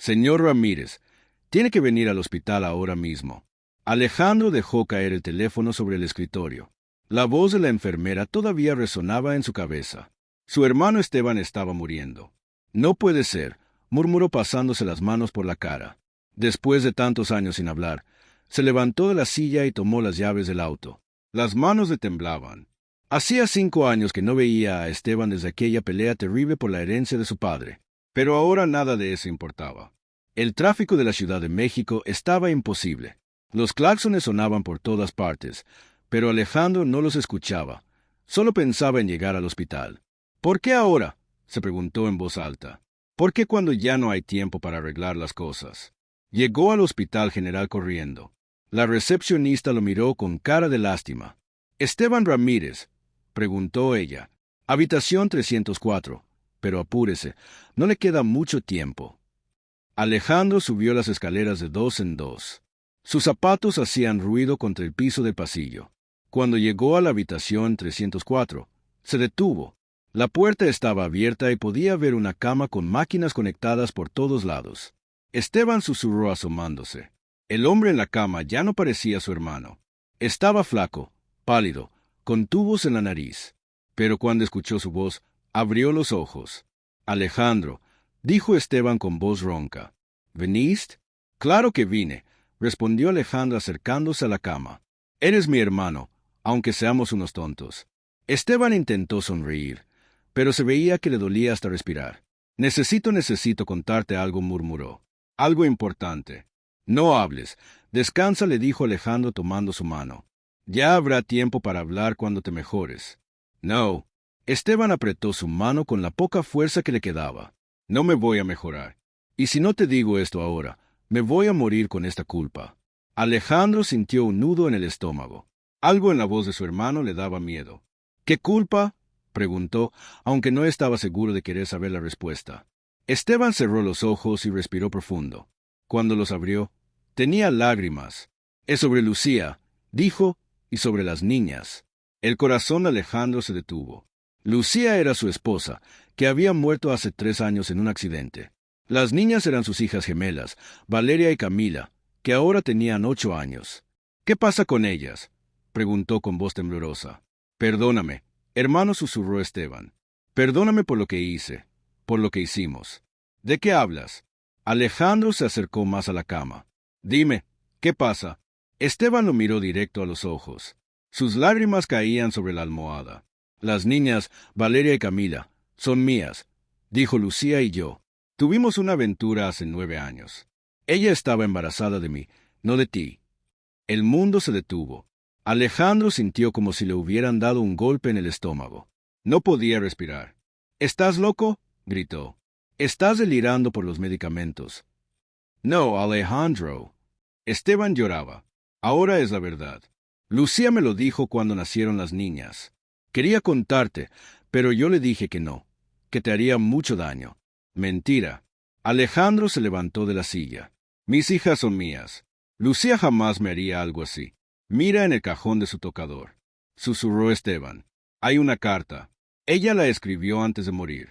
Señor Ramírez, tiene que venir al hospital ahora mismo. Alejandro dejó caer el teléfono sobre el escritorio. La voz de la enfermera todavía resonaba en su cabeza. Su hermano Esteban estaba muriendo. No puede ser, murmuró pasándose las manos por la cara. Después de tantos años sin hablar, se levantó de la silla y tomó las llaves del auto. Las manos le temblaban. Hacía 5 años que no veía a Esteban desde aquella pelea terrible por la herencia de su padre. Pero ahora nada de eso importaba. El tráfico de la Ciudad de México estaba imposible. Los claxones sonaban por todas partes, pero Alejandro no los escuchaba. Solo pensaba en llegar al hospital. ¿Por qué ahora?, se preguntó en voz alta. ¿Por qué cuando ya no hay tiempo para arreglar las cosas? Llegó al Hospital General corriendo. La recepcionista lo miró con cara de lástima. «Esteban Ramírez», preguntó ella. «Habitación 304. Pero apúrese, no le queda mucho tiempo». Alejandro subió las escaleras de 2 en 2. Sus zapatos hacían ruido contra el piso del pasillo. Cuando llegó a la habitación 304, se detuvo. La puerta estaba abierta y podía ver una cama con máquinas conectadas por todos lados. Esteban susurró asomándose. El hombre en la cama ya no parecía su hermano. Estaba flaco, pálido, con tubos en la nariz. Pero cuando escuchó su voz, abrió los ojos. «Alejandro», dijo Esteban con voz ronca. «¿Veniste?» «Claro que vine», respondió Alejandro acercándose a la cama. «Eres mi hermano, aunque seamos unos tontos». Esteban intentó sonreír, pero se veía que le dolía hasta respirar. Necesito contarte algo», murmuró. «Algo importante». «No hables. Descansa», le dijo Alejandro tomando su mano. «Ya habrá tiempo para hablar cuando te mejores». «No». Esteban apretó su mano con la poca fuerza que le quedaba. «No me voy a mejorar. Y si no te digo esto ahora, me voy a morir con esta culpa». Alejandro sintió un nudo en el estómago. Algo en la voz de su hermano le daba miedo. «¿Qué culpa?», preguntó, aunque no estaba seguro de querer saber la respuesta. Esteban cerró los ojos y respiró profundo. Cuando los abrió, tenía lágrimas. «Es sobre Lucía», dijo, «y sobre las niñas». El corazón de Alejandro se detuvo. Lucía era su esposa, que había muerto hace 3 años en un accidente. Las niñas eran sus hijas gemelas, Valeria y Camila, que ahora tenían 8 años. «¿Qué pasa con ellas?», preguntó con voz temblorosa. «Perdóname», hermano, susurró Esteban. «Perdóname por lo que hice, por lo que hicimos». «¿De qué hablas?». Alejandro se acercó más a la cama. «Dime, ¿qué pasa?». Esteban lo miró directo a los ojos. Sus lágrimas caían sobre la almohada. «Las niñas, Valeria y Camila, son mías», dijo. «Lucía y yo tuvimos una aventura hace 9 años. Ella estaba embarazada de mí, no de ti». El mundo se detuvo. Alejandro sintió como si le hubieran dado un golpe en el estómago. No podía respirar. «¿Estás loco?», gritó. «Estás delirando por los medicamentos». «No, Alejandro». Esteban lloraba. «Ahora es la verdad. Lucía me lo dijo cuando nacieron las niñas. Quería contarte, pero yo le dije que no, que te haría mucho daño». «Mentira». Alejandro se levantó de la silla. «Mis hijas son mías. Lucía jamás me haría algo así. Mira en el cajón de su tocador», susurró Esteban. «Hay una carta. Ella la escribió antes de morir.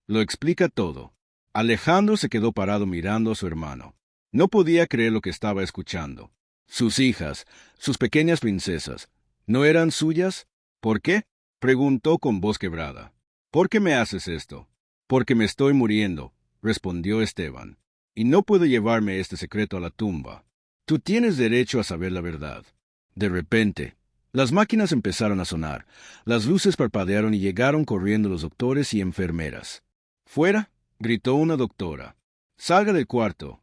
Lo explica todo». Alejandro se quedó parado mirando a su hermano. No podía creer lo que estaba escuchando. Sus hijas, sus pequeñas princesas, ¿no eran suyas? «¿Por qué?», preguntó con voz quebrada. «¿Por qué me haces esto?». «Porque me estoy muriendo», respondió Esteban. «Y no puedo llevarme este secreto a la tumba. Tú tienes derecho a saber la verdad». De repente, las máquinas empezaron a sonar, las luces parpadearon y llegaron corriendo los doctores y enfermeras. «¡Fuera!», gritó una doctora. «Salga del cuarto».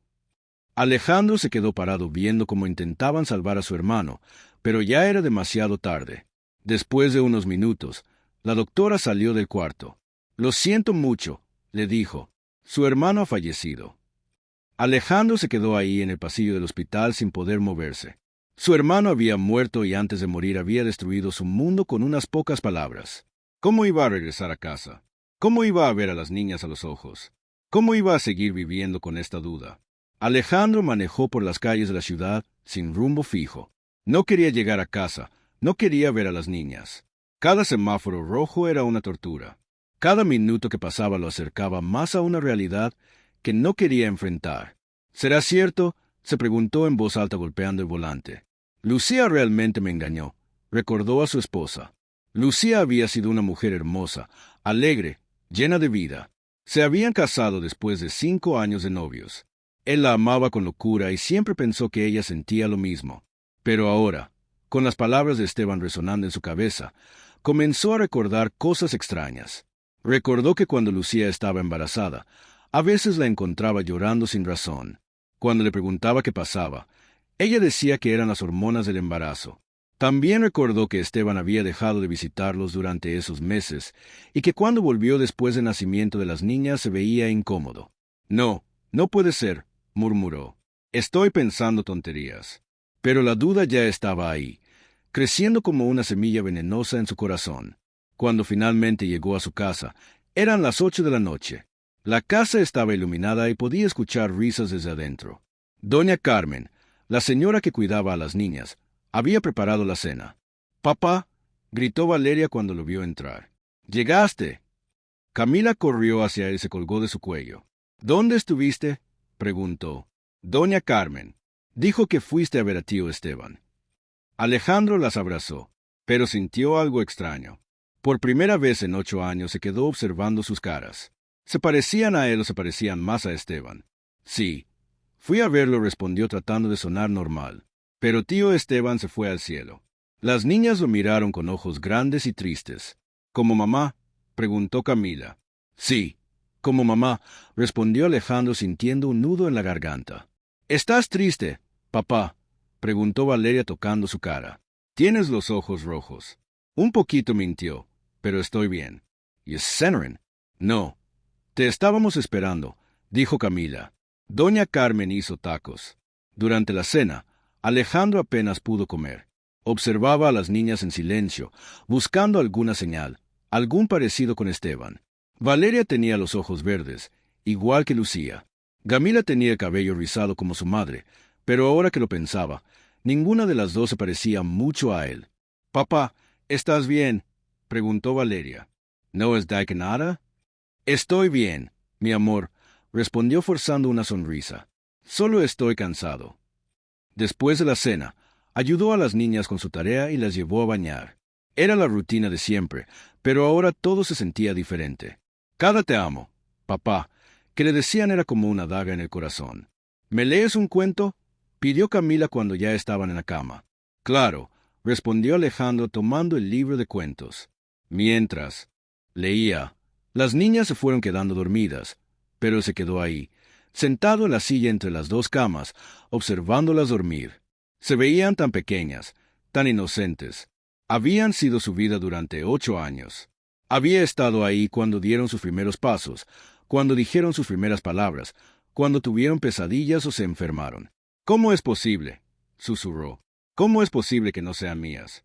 Alejandro se quedó parado viendo cómo intentaban salvar a su hermano, pero ya era demasiado tarde. Después de unos minutos, la doctora salió del cuarto. «Lo siento mucho», le dijo. «Su hermano ha fallecido». Alejandro se quedó ahí en el pasillo del hospital sin poder moverse. Su hermano había muerto y antes de morir había destruido su mundo con unas pocas palabras. ¿Cómo iba a regresar a casa? ¿Cómo iba a ver a las niñas a los ojos? ¿Cómo iba a seguir viviendo con esta duda? Alejandro manejó por las calles de la ciudad sin rumbo fijo. No quería llegar a casa, no quería ver a las niñas. Cada semáforo rojo era una tortura. Cada minuto que pasaba lo acercaba más a una realidad que no quería enfrentar. ¿Será cierto?, se preguntó en voz alta golpeando el volante. Lucía realmente me engañó, recordó a su esposa. Lucía había sido una mujer hermosa, alegre, llena de vida. Se habían casado después de 5 años de novios. Él la amaba con locura y siempre pensó que ella sentía lo mismo. Pero ahora, con las palabras de Esteban resonando en su cabeza, comenzó a recordar cosas extrañas. Recordó que cuando Lucía estaba embarazada, a veces la encontraba llorando sin razón. Cuando le preguntaba qué pasaba, ella decía que eran las hormonas del embarazo. También recordó que Esteban había dejado de visitarlos durante esos meses y que cuando volvió después del nacimiento de las niñas se veía incómodo. No, no puede ser, murmuró. Estoy pensando tonterías. Pero la duda ya estaba ahí, creciendo como una semilla venenosa en su corazón. Cuando finalmente llegó a su casa, eran las 8 de la noche. La casa estaba iluminada y podía escuchar risas desde adentro. Doña Carmen, la señora que cuidaba a las niñas, había preparado la cena. «Papá», gritó Valeria cuando lo vio entrar. «¡Llegaste!». Camila corrió hacia él y se colgó de su cuello. «¿Dónde estuviste?», preguntó. «Doña Carmen dijo que fuiste a ver a tío Esteban». Alejandro las abrazó, pero sintió algo extraño. Por primera vez en 8 años se quedó observando sus caras. ¿Se parecían a él o se parecían más a Esteban? «Sí. Fui a verlo», respondió tratando de sonar normal. Pero tío Esteban se fue al cielo. Las niñas lo miraron con ojos grandes y tristes. «¿Como mamá?», preguntó Camila. «Sí, como mamá», respondió Alejandro sintiendo un nudo en la garganta. «¿Estás triste, papá?», preguntó Valeria tocando su cara. «Tienes los ojos rojos». «Un poquito», mintió, «pero estoy bien». «¿Y es Sennerin?». «No. Te estábamos esperando», dijo Camila. Doña Carmen hizo tacos. Durante la cena, Alejandro apenas pudo comer. Observaba a las niñas en silencio, buscando alguna señal, algún parecido con Esteban. Valeria tenía los ojos verdes, igual que Lucía. Camila tenía el cabello rizado como su madre, pero ahora que lo pensaba, ninguna de las dos se parecía mucho a él. «Papá, ¿estás bien?», preguntó Valeria. «¿No es de nada?». «Estoy bien, mi amor», respondió forzando una sonrisa. «Solo estoy cansado». Después de la cena, ayudó a las niñas con su tarea y las llevó a bañar. Era la rutina de siempre, pero ahora todo se sentía diferente. «Cada te amo, papá», que le decían era como una daga en el corazón. «¿Me lees un cuento?», pidió Camila cuando ya estaban en la cama. «Claro», respondió Alejandro tomando el libro de cuentos. Mientras leía, las niñas se fueron quedando dormidas, pero él se quedó ahí, sentado en la silla entre las dos camas, observándolas dormir. Se veían tan pequeñas, tan inocentes. Habían sido su vida durante 8 años. Había estado ahí cuando dieron sus primeros pasos, cuando dijeron sus primeras palabras, cuando tuvieron pesadillas o se enfermaron. «¿Cómo es posible?», susurró. «¿Cómo es posible que no sean mías?».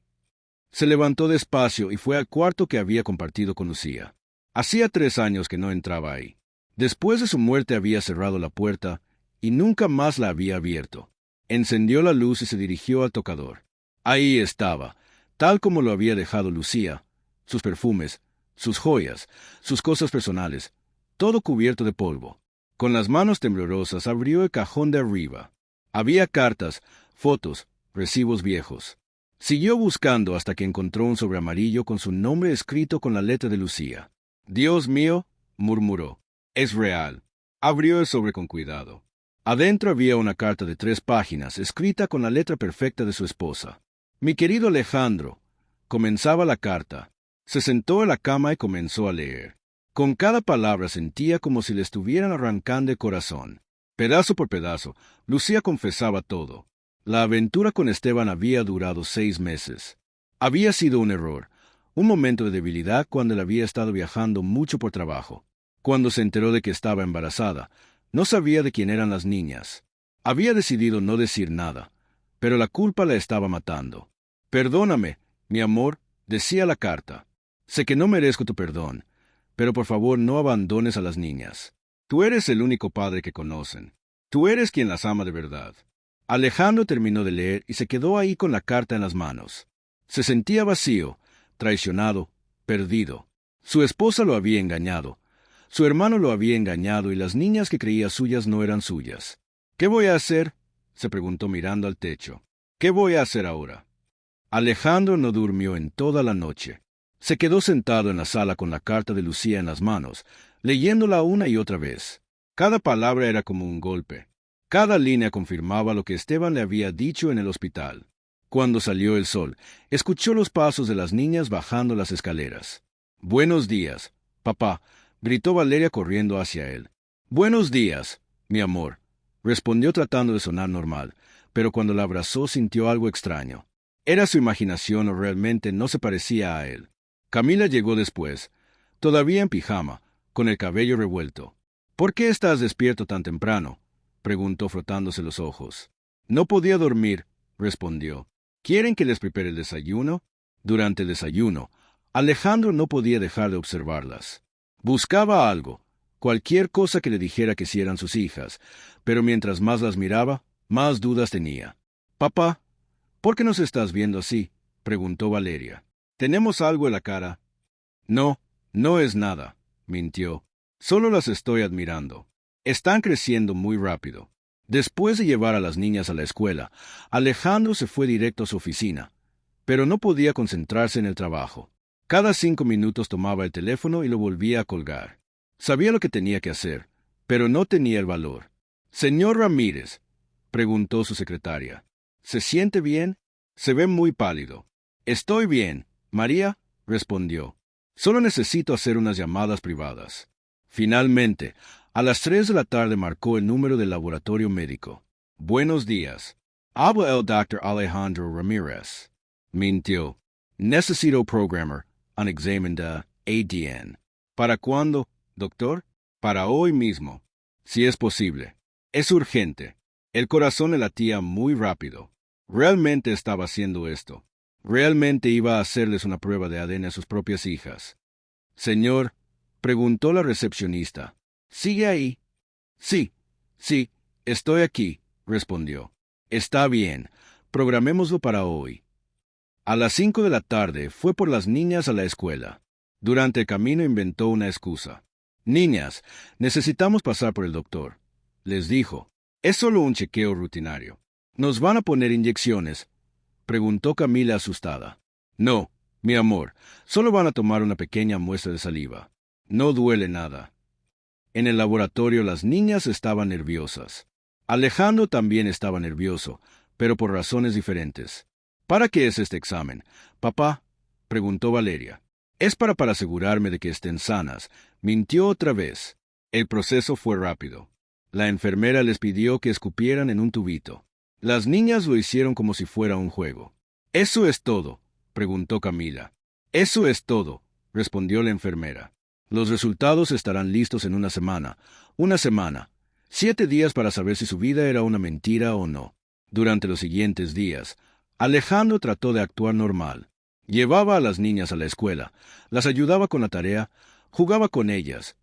Se levantó despacio y fue al cuarto que había compartido con Lucía. Hacía 3 años que no entraba ahí. Después de su muerte había cerrado la puerta y nunca más la había abierto. Encendió la luz y se dirigió al tocador. Ahí estaba, tal como lo había dejado Lucía, sus perfumes, sus joyas, sus cosas personales, todo cubierto de polvo. Con las manos temblorosas abrió el cajón de arriba. Había cartas, fotos, recibos viejos. Siguió buscando hasta que encontró un sobre amarillo con su nombre escrito con la letra de Lucía. «Dios mío», murmuró, «es real». Abrió el sobre con cuidado. Adentro había una carta de 3 páginas, escrita con la letra perfecta de su esposa. «Mi querido Alejandro», comenzaba la carta. Se sentó en la cama y comenzó a leer. Con cada palabra sentía como si le estuvieran arrancando el corazón. Pedazo por pedazo, Lucía confesaba todo. La aventura con Esteban había durado 6 meses. Había sido un error, un momento de debilidad cuando él había estado viajando mucho por trabajo. Cuando se enteró de que estaba embarazada, no sabía de quién eran las niñas. Había decidido no decir nada, pero la culpa la estaba matando. «Perdóname, mi amor», decía la carta. «Sé que no merezco tu perdón, pero por favor no abandones a las niñas. Tú eres el único padre que conocen. Tú eres quien las ama de verdad». Alejandro terminó de leer y se quedó ahí con la carta en las manos. Se sentía vacío, traicionado, perdido. Su esposa lo había engañado. Su hermano lo había engañado y las niñas que creía suyas no eran suyas. ¿Qué voy a hacer? Se preguntó mirando al techo. ¿Qué voy a hacer ahora? Alejandro no durmió en toda la noche. Se quedó sentado en la sala con la carta de Lucía en las manos, leyéndola una y otra vez. Cada palabra era como un golpe. Cada línea confirmaba lo que Esteban le había dicho en el hospital. Cuando salió el sol, escuchó los pasos de las niñas bajando las escaleras. «Buenos días, papá», gritó Valeria corriendo hacia él. «Buenos días, mi amor», respondió tratando de sonar normal, pero cuando la abrazó sintió algo extraño. ¿Era su imaginación o realmente no se parecía a él? Camila llegó después, todavía en pijama, con el cabello revuelto. «¿Por qué estás despierto tan temprano?», preguntó frotándose los ojos. «No podía dormir», respondió. «¿Quieren que les prepare el desayuno?». Durante el desayuno, Alejandro no podía dejar de observarlas. Buscaba algo, cualquier cosa que le dijera que sí eran sus hijas, pero mientras más las miraba, más dudas tenía. «Papá, ¿por qué nos estás viendo así?», preguntó Valeria. «¿Tenemos algo en la cara?». «No, no es nada», mintió. «Solo las estoy admirando. Están creciendo muy rápido». Después de llevar a las niñas a la escuela, Alejandro se fue directo a su oficina, pero no podía concentrarse en el trabajo. Cada 5 minutos tomaba el teléfono y lo volvía a colgar. Sabía lo que tenía que hacer, pero no tenía el valor. «Señor Ramírez», preguntó su secretaria. «¿Se siente bien? Se ve muy pálido». «Estoy bien, María», respondió. «Solo necesito hacer unas llamadas privadas». Finalmente, a las 3 de la tarde marcó el número del laboratorio médico. «Buenos días. Habla el Dr. Alejandro Ramírez». Mintió. «Necesito programar un examen de ADN». «¿Para cuándo, doctor?» «Para hoy mismo, si es posible. Es urgente. El corazón le latía muy rápido. Realmente estaba haciendo esto. Realmente iba a hacerles una prueba de ADN a sus propias hijas». «Señor», preguntó la recepcionista, «¿sigue ahí?» Sí, estoy aquí», respondió. «Está bien, programémoslo para hoy». A las 5 de la tarde fue por las niñas a la escuela. Durante el camino inventó una excusa. «Niñas, necesitamos pasar por el doctor», les dijo. «Es solo un chequeo rutinario». «¿Nos van a poner inyecciones?», preguntó Camila asustada. «No, mi amor, solo van a tomar una pequeña muestra de saliva. No duele nada». En el laboratorio las niñas estaban nerviosas. Alejandro también estaba nervioso, pero por razones diferentes. «¿Para qué es este examen, papá?», preguntó Valeria. «Es para asegurarme de que estén sanas», mintió otra vez. El proceso fue rápido. La enfermera les pidió que escupieran en un tubito. Las niñas lo hicieron como si fuera un juego. «¿Eso es todo?», preguntó Camila. «Eso es todo», respondió la enfermera. «Los resultados estarán listos en una semana. 7 días para saber si su vida era una mentira o no». Durante los siguientes días, Alejandro trató de actuar normal. Llevaba a las niñas a la escuela, las ayudaba con la tarea, jugaba con ellas,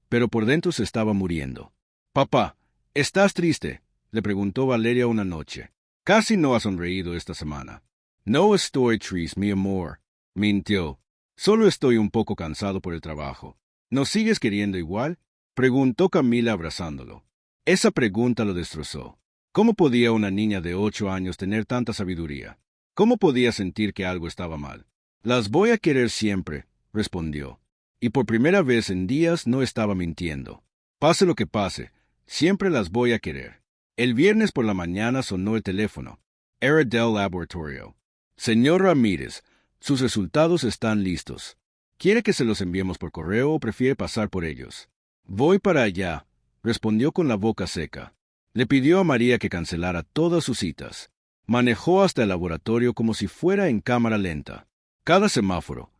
pero por dentro se estaba muriendo. «Papá, ¿estás triste?», le preguntó Valeria una noche. «Casi no ha sonreído esta semana». «No estoy triste, mi amor», mintió. «Solo estoy un poco cansado por el trabajo». «¿Nos sigues queriendo igual?», preguntó Camila abrazándolo. Esa pregunta lo destrozó. ¿Cómo podía una niña de 8 años tener tanta sabiduría? ¿Cómo podía sentir que algo estaba mal? «Las voy a querer siempre», respondió. Y por primera vez en días no estaba mintiendo. «Pase lo que pase, siempre las voy a querer». El viernes por la mañana sonó el teléfono. Era del laboratorio. «Señor Ramírez, sus resultados están listos. ¿Quiere que se los enviemos por correo o prefiere pasar por ellos?» «Voy para allá», respondió con la boca seca. Le pidió a María que cancelara todas sus citas. Manejó hasta el laboratorio como si fuera en cámara lenta. Cada semáforo,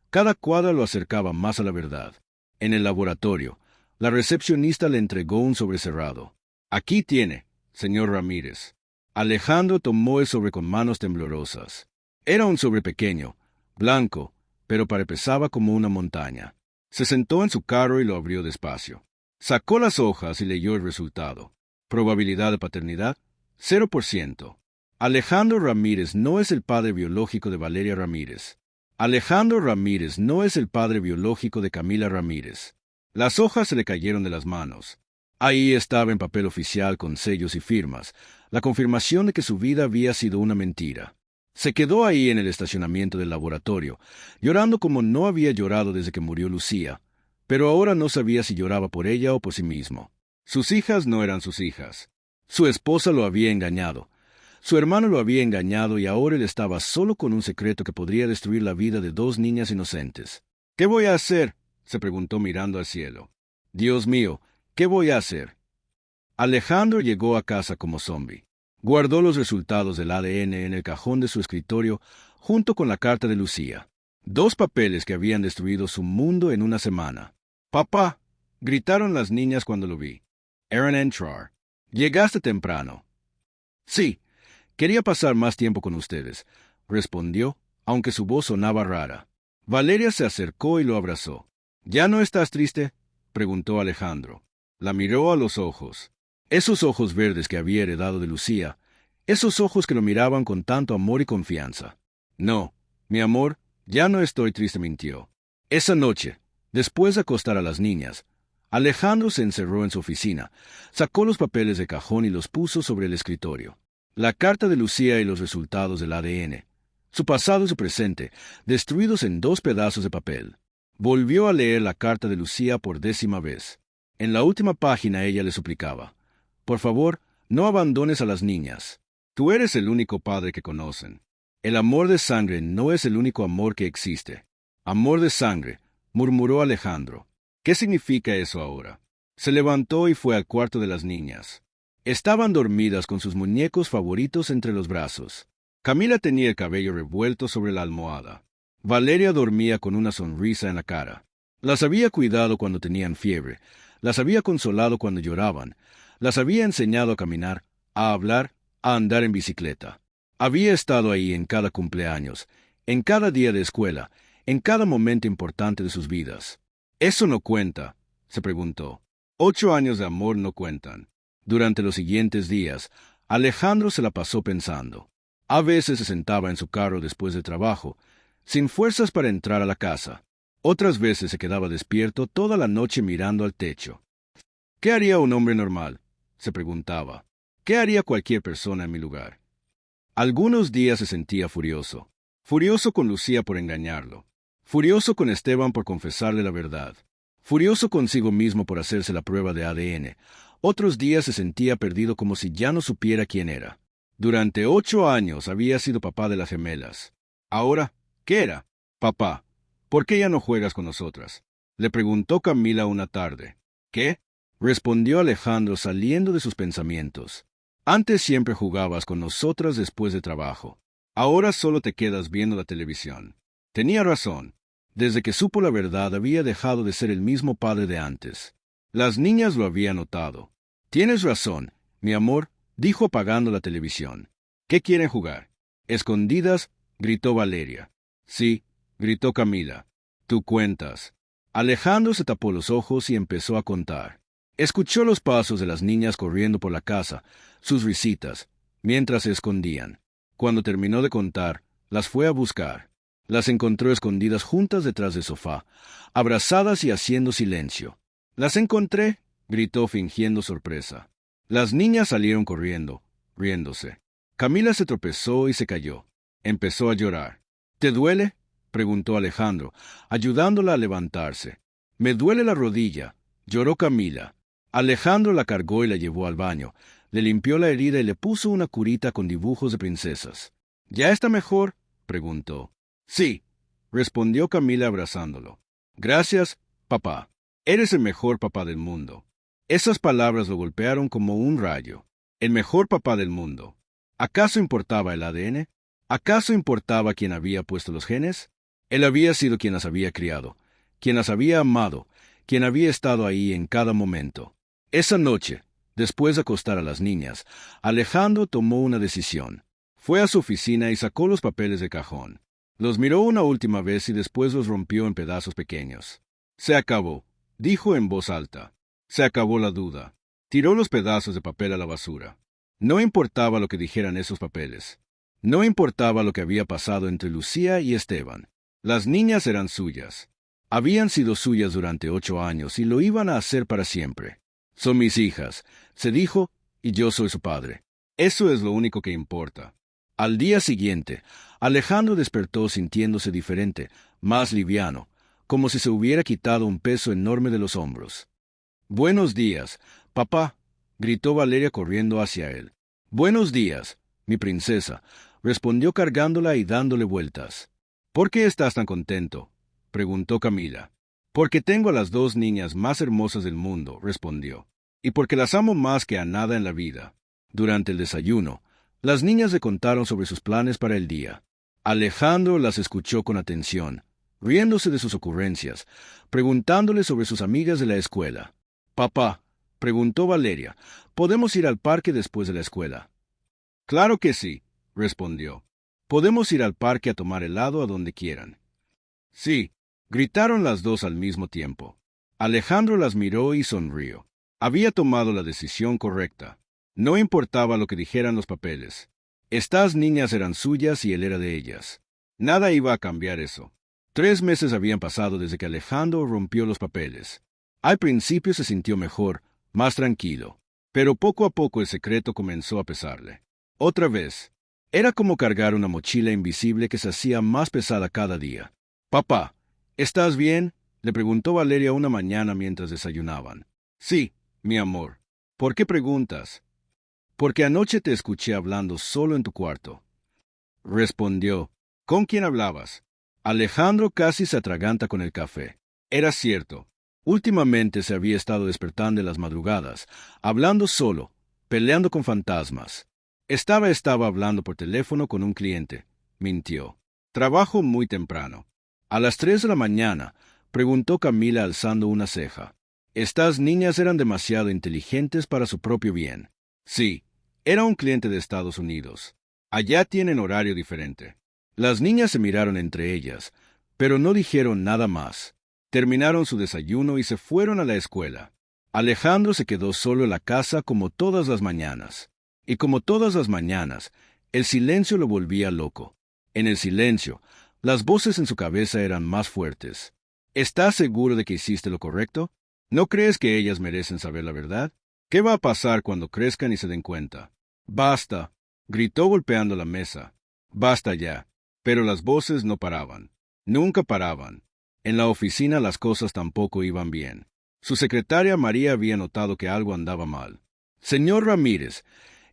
cada cuadra lo acercaba más a la verdad. En el laboratorio, la recepcionista le entregó un sobre cerrado. «Aquí tiene, señor Ramírez». Alejandro tomó el sobre con manos temblorosas. Era un sobre pequeño, blanco, pero pesaba como una montaña. Se sentó en su carro y lo abrió despacio. Sacó las hojas y leyó el resultado. Probabilidad de paternidad, 0%. Alejandro Ramírez no es el padre biológico de Valeria Ramírez. Alejandro Ramírez no es el padre biológico de Camila Ramírez. Las hojas se le cayeron de las manos. Ahí estaba en papel oficial con sellos y firmas, la confirmación de que su vida había sido una mentira. Se quedó ahí en el estacionamiento del laboratorio, llorando como no había llorado desde que murió Lucía, pero ahora no sabía si lloraba por ella o por sí mismo. Sus hijas no eran sus hijas. Su esposa lo había engañado. Su hermano lo había engañado y ahora él estaba solo con un secreto que podría destruir la vida de dos niñas inocentes. ¿Qué voy a hacer?, se preguntó mirando al cielo. Dios mío, ¿qué voy a hacer? Alejandro llegó a casa como zombi. Guardó los resultados del ADN en el cajón de su escritorio junto con la carta de Lucía. Dos papeles que habían destruido su mundo en una semana. «¡Papá!», gritaron las niñas cuando lo vi. Aaron Entrar. «Llegaste temprano». «Sí, quería pasar más tiempo con ustedes», respondió, aunque su voz sonaba rara. Valeria se acercó y lo abrazó. «¿Ya no estás triste?», preguntó Alejandro. La miró a los ojos. Esos ojos verdes que había heredado de Lucía, esos ojos que lo miraban con tanto amor y confianza. «No, mi amor, ya no estoy triste», mintió. Esa noche, después de acostar a las niñas, Alejandro se encerró en su oficina, sacó los papeles de cajón y los puso sobre el escritorio. La carta de Lucía y los resultados del ADN. Su pasado y su presente, destruidos en dos pedazos de papel. Volvió a leer la carta de Lucía por 10ª vez. En la última página ella le suplicaba: «Por favor, no abandones a las niñas. Tú eres el único padre que conocen. El amor de sangre no es el único amor que existe». «Amor de sangre», murmuró Alejandro. «¿Qué significa eso ahora?». Se levantó y fue al cuarto de las niñas. Estaban dormidas con sus muñecos favoritos entre los brazos. Camila tenía el cabello revuelto sobre la almohada. Valeria dormía con una sonrisa en la cara. Las había cuidado cuando tenían fiebre, las había consolado cuando lloraban, las había enseñado a caminar, a hablar, a andar en bicicleta. Había estado ahí en cada cumpleaños, en cada día de escuela, en cada momento importante de sus vidas. «¿Eso no cuenta?», se preguntó. 8 años de amor no cuentan. Durante los siguientes días, Alejandro se la pasó pensando. A veces se sentaba en su carro después del trabajo, sin fuerzas para entrar a la casa. Otras veces se quedaba despierto toda la noche mirando al techo. «¿Qué haría un hombre normal?», se preguntaba. «¿Qué haría cualquier persona en mi lugar?». Algunos días se sentía furioso. Furioso con Lucía por engañarlo. Furioso con Esteban por confesarle la verdad. Furioso consigo mismo por hacerse la prueba de ADN. Otros días se sentía perdido como si ya no supiera quién era. Durante 8 años había sido papá de las gemelas. Ahora, ¿qué era? «Papá, ¿por qué ya no juegas con nosotras?», le preguntó Camila una tarde. «¿Qué?», respondió Alejandro saliendo de sus pensamientos. «Antes siempre jugabas con nosotras después de trabajo. Ahora solo te quedas viendo la televisión». Tenía razón. Desde que supo la verdad había dejado de ser el mismo padre de antes. Las niñas lo habían notado. «Tienes razón, mi amor», dijo apagando la televisión. «¿Qué quieren jugar?». «Escondidas», gritó Valeria. «Sí», gritó Camila. «Tú cuentas». Alejandro se tapó los ojos y empezó a contar. Escuchó los pasos de las niñas corriendo por la casa, sus risitas, mientras se escondían. Cuando terminó de contar, las fue a buscar. Las encontró escondidas juntas detrás del sofá, abrazadas y haciendo silencio. «Las encontré», gritó fingiendo sorpresa. Las niñas salieron corriendo, riéndose. Camila se tropezó y se cayó. Empezó a llorar. «¿Te duele?», preguntó Alejandro, ayudándola a levantarse. «Me duele la rodilla», lloró Camila. Alejandro la cargó y la llevó al baño, le limpió la herida y le puso una curita con dibujos de princesas. «¿Ya está mejor?», preguntó. «Sí», respondió Camila abrazándolo. «Gracias, papá. Eres el mejor papá del mundo». Esas palabras lo golpearon como un rayo. El mejor papá del mundo. ¿Acaso importaba el ADN? ¿Acaso importaba quién había puesto los genes? Él había sido quien las había criado, quien las había amado, quien había estado ahí en cada momento. Esa noche, después de acostar a las niñas, Alejandro tomó una decisión. Fue a su oficina y sacó los papeles de cajón. Los miró una última vez y después los rompió en pedazos pequeños. «Se acabó», dijo en voz alta. Se acabó la duda. Tiró los pedazos de papel a la basura. No importaba lo que dijeran esos papeles. No importaba lo que había pasado entre Lucía y Esteban. Las niñas eran suyas. Habían sido suyas durante 8 años y lo iban a hacer para siempre. Son mis hijas, se dijo, y yo soy su padre. Eso es lo único que importa. Al día siguiente, Alejandro despertó sintiéndose diferente, más liviano, como si se hubiera quitado un peso enorme de los hombros. «Buenos días, papá», gritó Valeria corriendo hacia él. «Buenos días, mi princesa», respondió cargándola y dándole vueltas. «¿Por qué estás tan contento?», preguntó Camila. «Porque tengo a las dos niñas más hermosas del mundo», respondió. «Y porque las amo más que a nada en la vida». Durante el desayuno, las niñas le contaron sobre sus planes para el día. Alejandro las escuchó con atención, riéndose de sus ocurrencias, preguntándole sobre sus amigas de la escuela. «Papá», preguntó Valeria, «¿podemos ir al parque después de la escuela?». «Claro que sí», respondió. «Podemos ir al parque a tomar helado a donde quieran». «Sí», gritaron las dos al mismo tiempo. Alejandro las miró y sonrió. Había tomado la decisión correcta. No importaba lo que dijeran los papeles. Estas niñas eran suyas y él era de ellas. Nada iba a cambiar eso. 3 meses habían pasado desde que Alejandro rompió los papeles. Al principio se sintió mejor, más tranquilo, pero poco a poco el secreto comenzó a pesarle. Otra vez. Era como cargar una mochila invisible que se hacía más pesada cada día. «Papá, ¿estás bien?», le preguntó Valeria una mañana mientras desayunaban. «Sí, mi amor». «¿Por qué preguntas?». «Porque anoche te escuché hablando solo en tu cuarto», respondió. «¿Con quién hablabas?». Alejandro casi se atraganta con el café. Era cierto. Últimamente se había estado despertando en las madrugadas, hablando solo, peleando con fantasmas. Estaba hablando por teléfono con un cliente. Mintió. «Trabajo muy temprano». A las 3 de la mañana, preguntó Camila alzando una ceja. Estas niñas eran demasiado inteligentes para su propio bien. Sí, era un cliente de Estados Unidos. Allá tienen horario diferente. Las niñas se miraron entre ellas, pero no dijeron nada más. Terminaron su desayuno y se fueron a la escuela. Alejandro se quedó solo en la casa como todas las mañanas. Y como todas las mañanas, el silencio lo volvía loco. En el silencio, las voces en su cabeza eran más fuertes. «¿Estás seguro de que hiciste lo correcto? ¿No crees que ellas merecen saber la verdad? ¿Qué va a pasar cuando crezcan y se den cuenta?». «Basta», gritó golpeando la mesa. «Basta ya». Pero las voces no paraban. Nunca paraban. En la oficina las cosas tampoco iban bien. Su secretaria María había notado que algo andaba mal. «Señor Ramírez,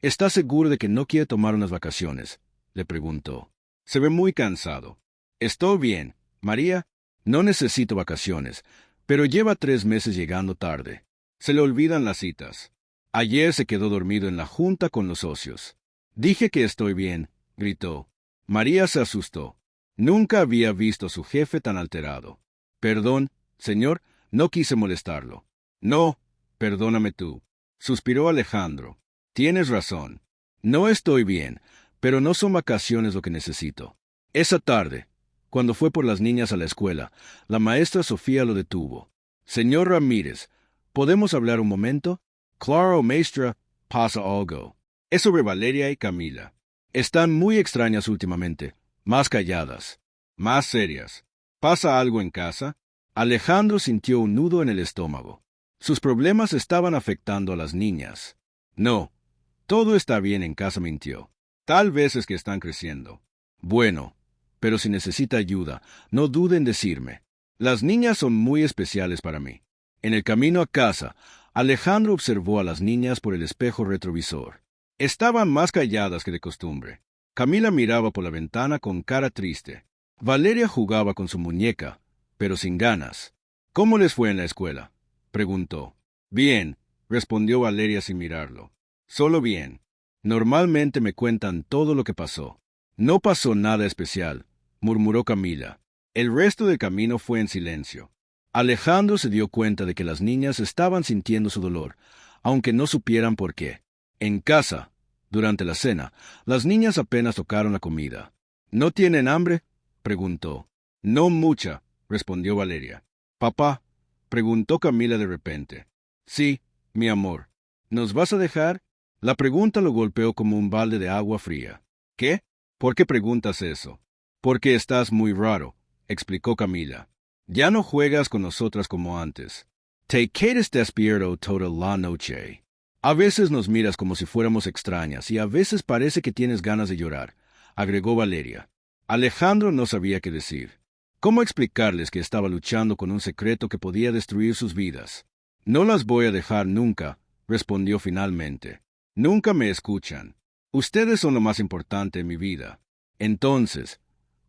¿está seguro de que no quiere tomar unas vacaciones?», le preguntó. «Se ve muy cansado». «Estoy bien, María. No necesito vacaciones, pero lleva 3 meses llegando tarde. Se le olvidan las citas. Ayer se quedó dormido en la junta con los socios». «Dije que estoy bien», gritó. María se asustó. Nunca había visto a su jefe tan alterado. «Perdón, señor, no quise molestarlo». «No, perdóname tú», suspiró Alejandro. «Tienes razón. No estoy bien, pero no son vacaciones lo que necesito». Esa tarde, cuando fue por las niñas a la escuela, la maestra Sofía lo detuvo. «Señor Ramírez, ¿podemos hablar un momento?». «Claro, maestra, pasa algo». Es sobre Valeria y Camila. Están muy extrañas últimamente, más calladas, más serias. ¿Pasa algo en casa?». Alejandro sintió un nudo en el estómago. Sus problemas estaban afectando a las niñas. «No, todo está bien en casa», mintió. «Tal vez es que están creciendo». «Bueno, pero si necesita ayuda, no dude en decirme. Las niñas son muy especiales para mí». En el camino a casa, Alejandro observó a las niñas por el espejo retrovisor. Estaban más calladas que de costumbre. Camila miraba por la ventana con cara triste. Valeria jugaba con su muñeca, pero sin ganas. «¿Cómo les fue en la escuela?», preguntó. «Bien», respondió Valeria sin mirarlo. «Solo bien. Normalmente me cuentan todo lo que pasó». «No pasó nada especial», murmuró Camila. El resto del camino fue en silencio. Alejandro se dio cuenta de que las niñas estaban sintiendo su dolor, aunque no supieran por qué. En casa, durante la cena, las niñas apenas tocaron la comida. «¿No tienen hambre?», preguntó. «No mucha», respondió Valeria. «Papá», preguntó Camila de repente. «Sí, mi amor. ¿Nos vas a dejar?». La pregunta lo golpeó como un balde de agua fría. «¿Qué? ¿Por qué preguntas eso?». «Porque estás muy raro», explicó Camila. «Ya no juegas con nosotras como antes». Te quedas despierto toda la noche. A veces nos miras como si fuéramos extrañas y a veces parece que tienes ganas de llorar, agregó Valeria. Alejandro no sabía qué decir. ¿Cómo explicarles que estaba luchando con un secreto que podía destruir sus vidas? No las voy a dejar nunca, respondió finalmente. Nunca me escuchan. Ustedes son lo más importante en mi vida. Entonces,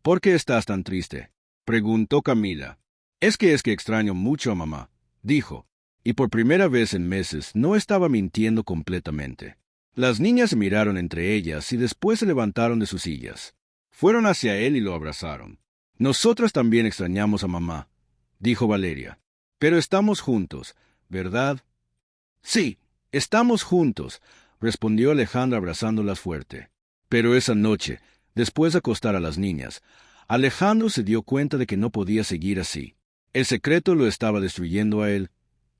¿por qué estás tan triste?, preguntó Camila. Es que extraño mucho a mamá, dijo, y por primera vez en meses no estaba mintiendo completamente. Las niñas se miraron entre ellas y después se levantaron de sus sillas. Fueron hacia él y lo abrazaron. Nosotras también extrañamos a mamá, dijo Valeria. Pero estamos juntos, ¿verdad? Sí, estamos juntos, respondió Alejandro abrazándolas fuerte. Pero esa noche, después de acostar a las niñas, Alejandro se dio cuenta de que no podía seguir así. El secreto lo estaba destruyendo a él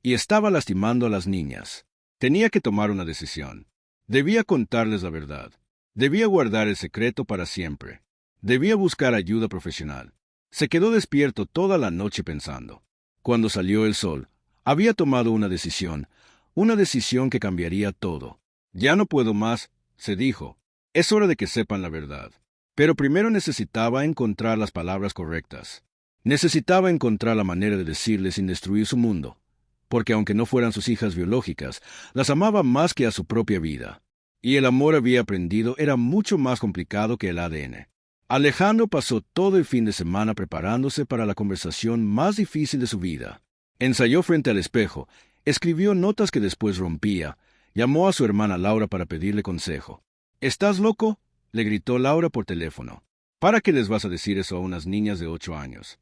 y estaba lastimando a las niñas. Tenía que tomar una decisión. Debía contarles la verdad. Debía guardar el secreto para siempre. Debía buscar ayuda profesional. Se quedó despierto toda la noche pensando. Cuando salió el sol, había tomado una decisión que cambiaría todo. Ya no puedo más, se dijo. Es hora de que sepan la verdad. Pero primero necesitaba encontrar las palabras correctas. Necesitaba encontrar la manera de decirles sin destruir su mundo, porque aunque no fueran sus hijas biológicas, las amaba más que a su propia vida. Y el amor, había aprendido, era mucho más complicado que el ADN. Alejandro pasó todo el fin de semana preparándose para la conversación más difícil de su vida. Ensayó frente al espejo, escribió notas que después rompía, llamó a su hermana Laura para pedirle consejo. ¿Estás loco?, le gritó Laura por teléfono. ¿Para qué les vas a decir eso a unas niñas de 8 años?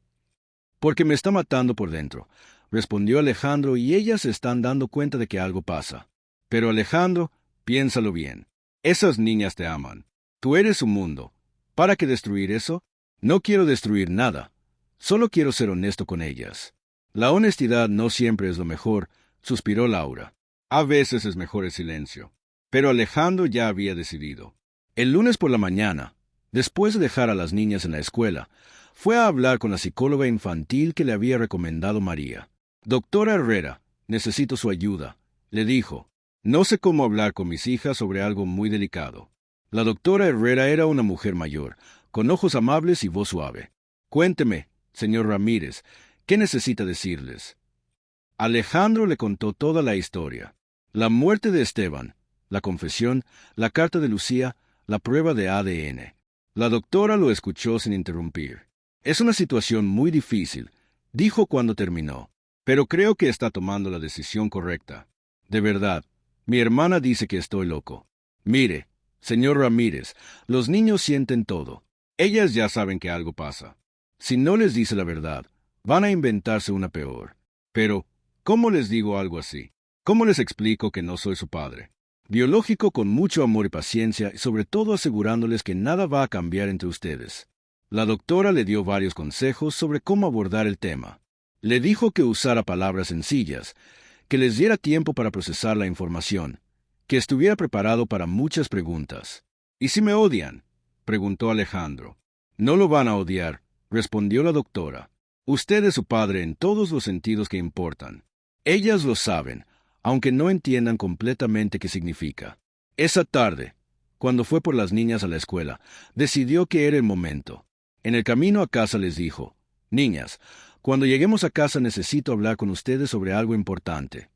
Porque me está matando por dentro, respondió Alejandro, y ellas se están dando cuenta de que algo pasa. Pero Alejandro, piénsalo bien. Esas niñas te aman. Tú eres su mundo. ¿Para qué destruir eso? No quiero destruir nada. Solo quiero ser honesto con ellas. La honestidad no siempre es lo mejor, suspiró Laura. A veces es mejor el silencio. Pero Alejandro ya había decidido. El lunes por la mañana, después de dejar a las niñas en la escuela, fue a hablar con la psicóloga infantil que le había recomendado María. Doctora Herrera, necesito su ayuda, le dijo. No sé cómo hablar con mis hijas sobre algo muy delicado. La doctora Herrera era una mujer mayor, con ojos amables y voz suave. Cuénteme, señor Ramírez, ¿qué necesita decirles? Alejandro le contó toda la historia. La muerte de Esteban, la confesión, la carta de Lucía, la prueba de ADN. La doctora lo escuchó sin interrumpir. Es una situación muy difícil, dijo cuando terminó, pero creo que está tomando la decisión correcta. De verdad, mi hermana dice que estoy loco. Mire, señor Ramírez, los niños sienten todo. Ellas ya saben que algo pasa. Si no les dice la verdad, van a inventarse una peor. Pero, ¿cómo les digo algo así? ¿Cómo les explico que no soy su padre biológico, con mucho amor y paciencia, y sobre todo asegurándoles que nada va a cambiar entre ustedes? La doctora le dio varios consejos sobre cómo abordar el tema. Le dijo que usara palabras sencillas, que les diera tiempo para procesar la información, que estuviera preparado para muchas preguntas. ¿Y si me odian?, preguntó Alejandro. No lo van a odiar, respondió la doctora. Usted es su padre en todos los sentidos que importan. Ellas lo saben, aunque no entiendan completamente qué significa. Esa tarde, cuando fue por las niñas a la escuela, decidió que era el momento. En el camino a casa les dijo: Niñas, cuando lleguemos a casa necesito hablar con ustedes sobre algo importante.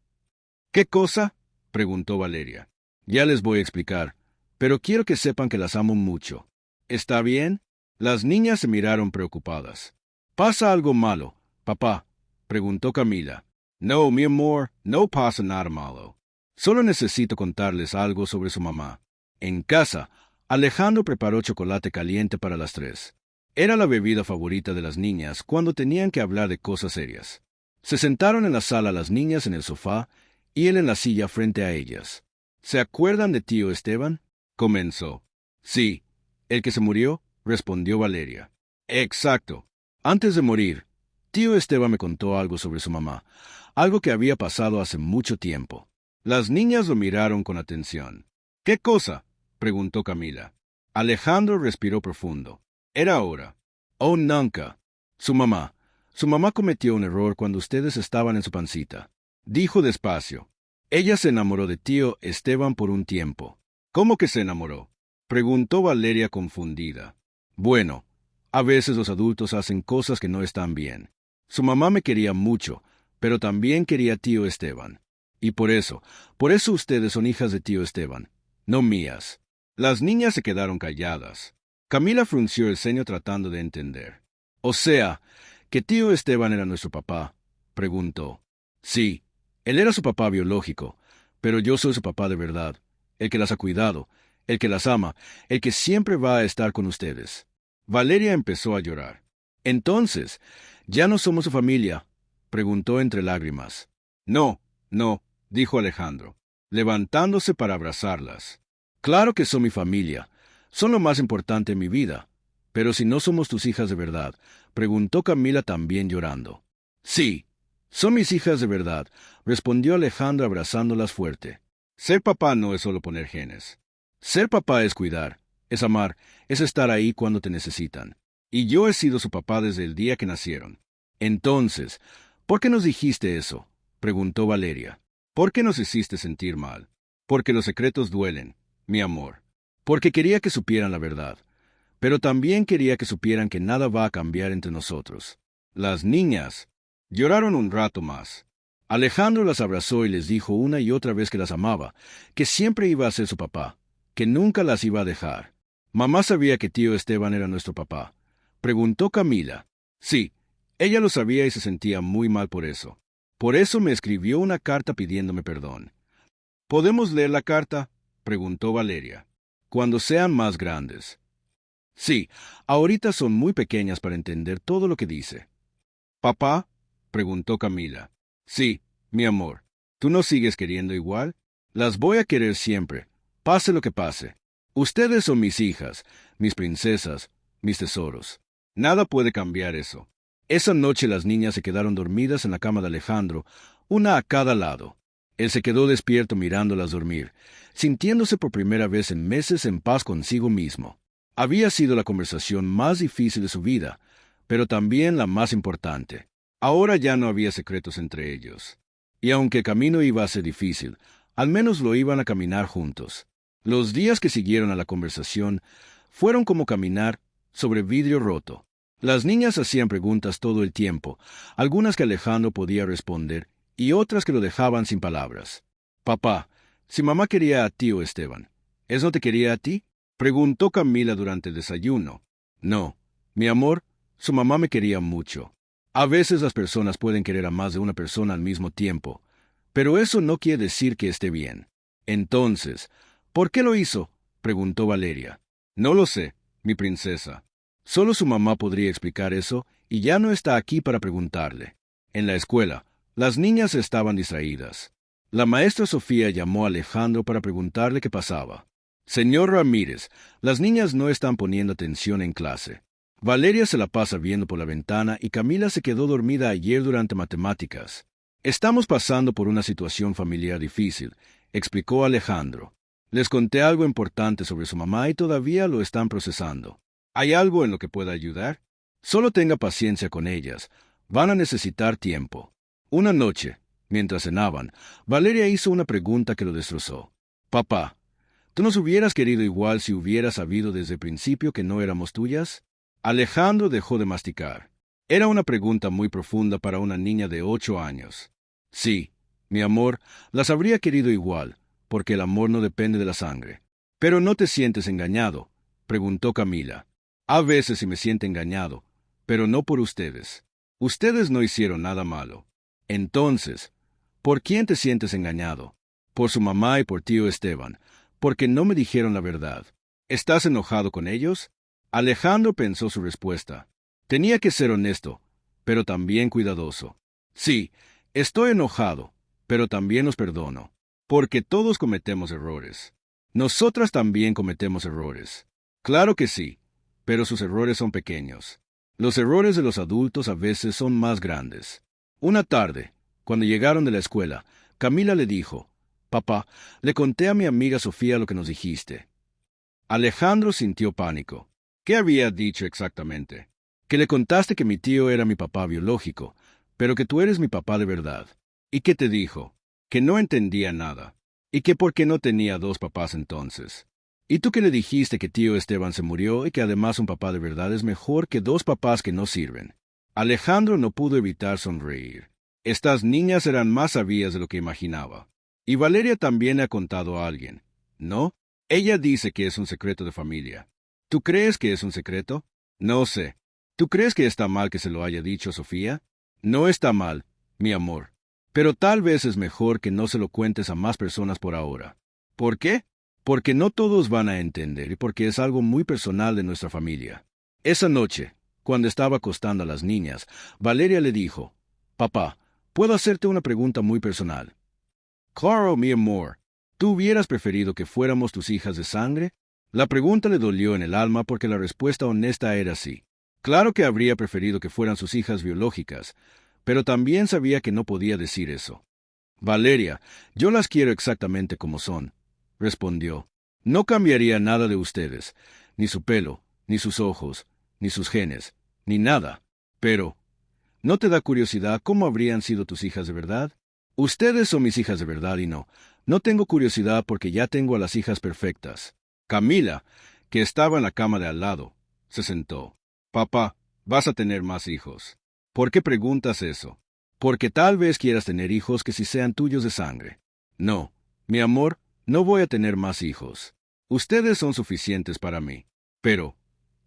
¿Qué cosa?, preguntó Valeria. Ya les voy a explicar, pero quiero que sepan que las amo mucho. ¿Está bien? Las niñas se miraron preocupadas. ¿Pasa algo malo, papá?, preguntó Camila. No, mi amor, no pasa nada malo. Solo necesito contarles algo sobre su mamá. En casa, Alejandro preparó chocolate caliente para las 3. Era la bebida favorita de las niñas cuando tenían que hablar de cosas serias. Se sentaron en la sala las niñas en el sofá y él en la silla frente a ellas. ¿Se acuerdan de tío Esteban?, comenzó. Sí, el que se murió, respondió Valeria. Exacto. Antes de morir, tío Esteban me contó algo sobre su mamá, algo que había pasado hace mucho tiempo. Las niñas lo miraron con atención. ¿Qué cosa?, preguntó Camila. Alejandro respiró profundo. Era hora. Oh, nunca. Su mamá cometió un error cuando ustedes estaban en su pancita. Dijo despacio. Ella se enamoró de tío Esteban por un tiempo. ¿Cómo que se enamoró? Preguntó Valeria confundida. Bueno, a veces los adultos hacen cosas que no están bien. Su mamá me quería mucho, pero también quería a tío Esteban. Y por eso ustedes son hijas de tío Esteban, no mías. Las niñas se quedaron calladas. Camila frunció el ceño tratando de entender. O sea, ¿que tío Esteban era nuestro papá? Preguntó. Sí, él era su papá biológico, pero yo soy su papá de verdad, el que las ha cuidado, el que las ama, el que siempre va a estar con ustedes. Valeria empezó a llorar. Entonces, ¿ya no somos su familia? Preguntó entre lágrimas. No, no, dijo Alejandro, levantándose para abrazarlas. Claro que son mi familia, son lo más importante en mi vida. Pero si no somos tus hijas de verdad, preguntó Camila también llorando. Sí, son mis hijas de verdad, respondió Alejandro abrazándolas fuerte. Ser papá no es solo poner genes. Ser papá es cuidar, es amar, es estar ahí cuando te necesitan. Y yo he sido su papá desde el día que nacieron. Entonces, ¿por qué nos dijiste eso? Preguntó Valeria. ¿Por qué nos hiciste sentir mal? Porque los secretos duelen, mi amor. Porque quería que supieran la verdad. Pero también quería que supieran que nada va a cambiar entre nosotros. Las niñas lloraron un rato más. Alejandro las abrazó y les dijo una y otra vez que las amaba, que siempre iba a ser su papá, que nunca las iba a dejar. ¿Mamá sabía que tío Esteban era nuestro papá? Preguntó Camila. Sí, ella lo sabía y se sentía muy mal por eso. Por eso me escribió una carta pidiéndome perdón. ¿Podemos leer la carta? Preguntó Valeria. Cuando sean más grandes. Sí, ahorita son muy pequeñas para entender todo lo que dice. ¿Papá? Preguntó Camila. Sí, mi amor. ¿Tú nos sigues queriendo igual? Las voy a querer siempre, pase lo que pase. Ustedes son mis hijas, mis princesas, mis tesoros. Nada puede cambiar eso. Esa noche las niñas se quedaron dormidas en la cama de Alejandro, una a cada lado. Él se quedó despierto mirándolas dormir, sintiéndose por primera vez en meses en paz consigo mismo. Había sido la conversación más difícil de su vida, pero también la más importante. Ahora ya no había secretos entre ellos. Y aunque el camino iba a ser difícil, al menos lo iban a caminar juntos. Los días que siguieron a la conversación fueron como caminar sobre vidrio roto. Las niñas hacían preguntas todo el tiempo, algunas que Alejandro podía responder y otras que lo dejaban sin palabras. Papá, si mamá quería a tío Esteban, ¿es no te quería a ti? Preguntó Camila durante el desayuno. No, mi amor, su mamá me quería mucho. A veces las personas pueden querer a más de una persona al mismo tiempo, pero eso no quiere decir que esté bien. Entonces, ¿por qué lo hizo? Preguntó Valeria. No lo sé, mi princesa. Solo su mamá podría explicar eso y ya no está aquí para preguntarle. En la escuela, las niñas estaban distraídas. La maestra Sofía llamó a Alejandro para preguntarle qué pasaba. Señor Ramírez, las niñas no están poniendo atención en clase. Valeria se la pasa viendo por la ventana y Camila se quedó dormida ayer durante matemáticas. Estamos pasando por una situación familiar difícil, explicó Alejandro. Les conté algo importante sobre su mamá y todavía lo están procesando. ¿Hay algo en lo que pueda ayudar? Solo tenga paciencia con ellas. Van a necesitar tiempo. Una noche, mientras cenaban, Valeria hizo una pregunta que lo destrozó. Papá, ¿tú nos hubieras querido igual si hubieras sabido desde el principio que no éramos tuyas? Alejandro dejó de masticar. Era una pregunta muy profunda para una niña de 8 años. Sí, mi amor, las habría querido igual, porque el amor no depende de la sangre. ¿Pero no te sientes engañado? Preguntó Camila. A veces sí me siento engañado, pero no por ustedes. Ustedes no hicieron nada malo. Entonces, ¿por quién te sientes engañado? Por su mamá y por tío Esteban, porque no me dijeron la verdad. ¿Estás enojado con ellos? Alejandro pensó su respuesta. Tenía que ser honesto, pero también cuidadoso. Sí, estoy enojado, pero también los perdono, porque todos cometemos errores. Nosotras también cometemos errores. Claro que sí, pero sus errores son pequeños. Los errores de los adultos a veces son más grandes. Una tarde, cuando llegaron de la escuela, Camila le dijo, Papá, le conté a mi amiga Sofía lo que nos dijiste. Alejandro sintió pánico. ¿Qué había dicho exactamente? Que le contaste que mi tío era mi papá biológico, pero que tú eres mi papá de verdad. ¿Y qué te dijo? Que no entendía nada. ¿Y que por qué no tenía dos papás entonces? ¿Y tú que le dijiste que tío Esteban se murió y que además un papá de verdad es mejor que dos papás que no sirven? Alejandro no pudo evitar sonreír. Estas niñas eran más sabias de lo que imaginaba. Y Valeria también le ha contado a alguien, ¿no? Ella dice que es un secreto de familia. ¿Tú crees que es un secreto? No sé. ¿Tú crees que está mal que se lo haya dicho Sofía? No está mal, mi amor. Pero tal vez es mejor que no se lo cuentes a más personas por ahora. ¿Por qué? Porque no todos van a entender y porque es algo muy personal de nuestra familia. Esa noche, cuando estaba acostando a las niñas, Valeria le dijo, «Papá, ¿puedo hacerte una pregunta muy personal?» «Claro, mi amor. ¿Tú hubieras preferido que fuéramos tus hijas de sangre?» La pregunta le dolió en el alma porque la respuesta honesta era sí. Claro que habría preferido que fueran sus hijas biológicas, pero también sabía que no podía decir eso. «Valeria, yo las quiero exactamente como son», respondió. «No cambiaría nada de ustedes, ni su pelo, ni sus ojos, ni sus genes, ni nada. Pero, ¿no te da curiosidad cómo habrían sido tus hijas de verdad? Ustedes son mis hijas de verdad y no tengo curiosidad porque ya tengo a las hijas perfectas». Camila, que estaba en la cama de al lado, se sentó. «Papá, vas a tener más hijos. ¿Por qué preguntas eso? Porque tal vez quieras tener hijos que sí sean tuyos de sangre». «No, mi amor, no voy a tener más hijos. Ustedes son suficientes para mí. Pero,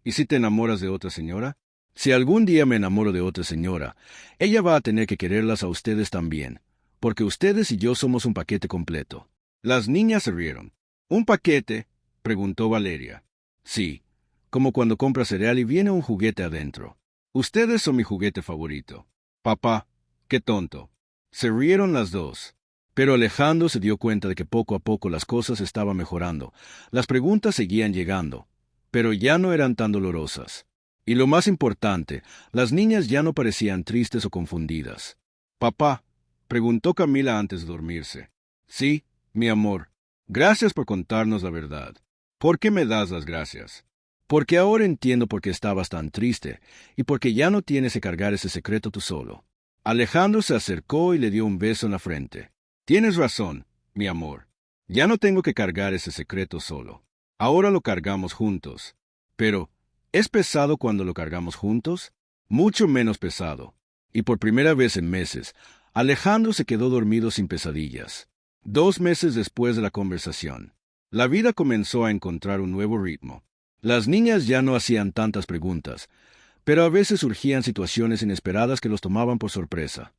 ¿y si te enamoras de otra señora? Si algún día me enamoro de otra señora, ella va a tener que quererlas a ustedes también, porque ustedes y yo somos un paquete completo». Las niñas se rieron. «¿Un paquete?», preguntó Valeria. «Sí, como cuando compras cereal y viene un juguete adentro. Ustedes son mi juguete favorito». «Papá, qué tonto». Se rieron las dos. Pero Alejandro se dio cuenta de que poco a poco las cosas estaban mejorando. Las preguntas seguían llegando, pero ya no eran tan dolorosas. Y lo más importante, las niñas ya no parecían tristes o confundidas. «Papá», preguntó Camila antes de dormirse. «Sí, mi amor. Gracias por contarnos la verdad». «¿Por qué me das las gracias?» «Porque ahora entiendo por qué estabas tan triste y porque ya no tienes que cargar ese secreto tú solo». Alejandro se acercó y le dio un beso en la frente. «Tienes razón, mi amor. Ya no tengo que cargar ese secreto solo. Ahora lo cargamos juntos. Pero, ¿es pesado cuando lo cargamos juntos? Mucho menos pesado». Y por primera vez en meses, Alejandro se quedó dormido sin pesadillas. 2 meses después de la conversación, la vida comenzó a encontrar un nuevo ritmo. Las niñas ya no hacían tantas preguntas, pero a veces surgían situaciones inesperadas que los tomaban por sorpresa.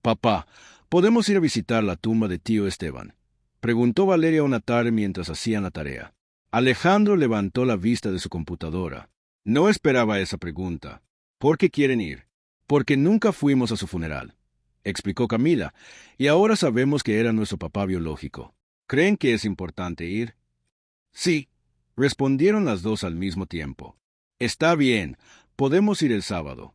«Papá, ¿podemos ir a visitar la tumba de tío Esteban?», preguntó Valeria una tarde mientras hacían la tarea. Alejandro levantó la vista de su computadora. No esperaba esa pregunta. «¿Por qué quieren ir?» «Porque nunca fuimos a su funeral», explicó Camila, «y ahora sabemos que era nuestro papá biológico. ¿Creen que es importante ir?» «Sí», respondieron las dos al mismo tiempo. «Está bien, podemos ir el sábado».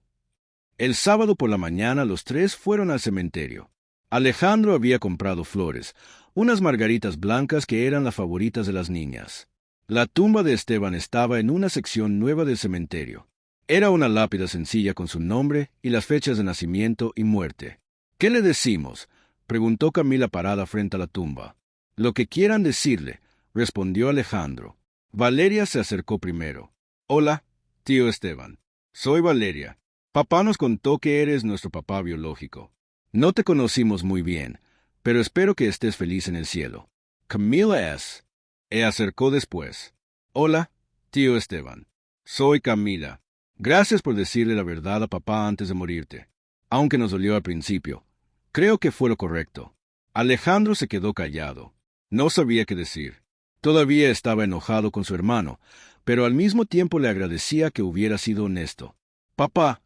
El sábado por la mañana los tres fueron al cementerio. Alejandro había comprado flores, unas margaritas blancas que eran las favoritas de las niñas. La tumba de Esteban estaba en una sección nueva del cementerio. Era una lápida sencilla con su nombre y las fechas de nacimiento y muerte. «¿Qué le decimos?», preguntó Camila parada frente a la tumba. «Lo que quieran decirle», respondió Alejandro. Valeria se acercó primero. «Hola, tío Esteban. Soy Valeria. Papá nos contó que eres nuestro papá biológico. No te conocimos muy bien, pero espero que estés feliz en el cielo». «Camila es». E acercó después. «Hola, tío Esteban. Soy Camila. Gracias por decirle la verdad a papá antes de morirte. Aunque nos dolió al principio. Creo que fue lo correcto». Alejandro se quedó callado. No sabía qué decir. Todavía estaba enojado con su hermano, pero al mismo tiempo le agradecía que hubiera sido honesto. «Papá,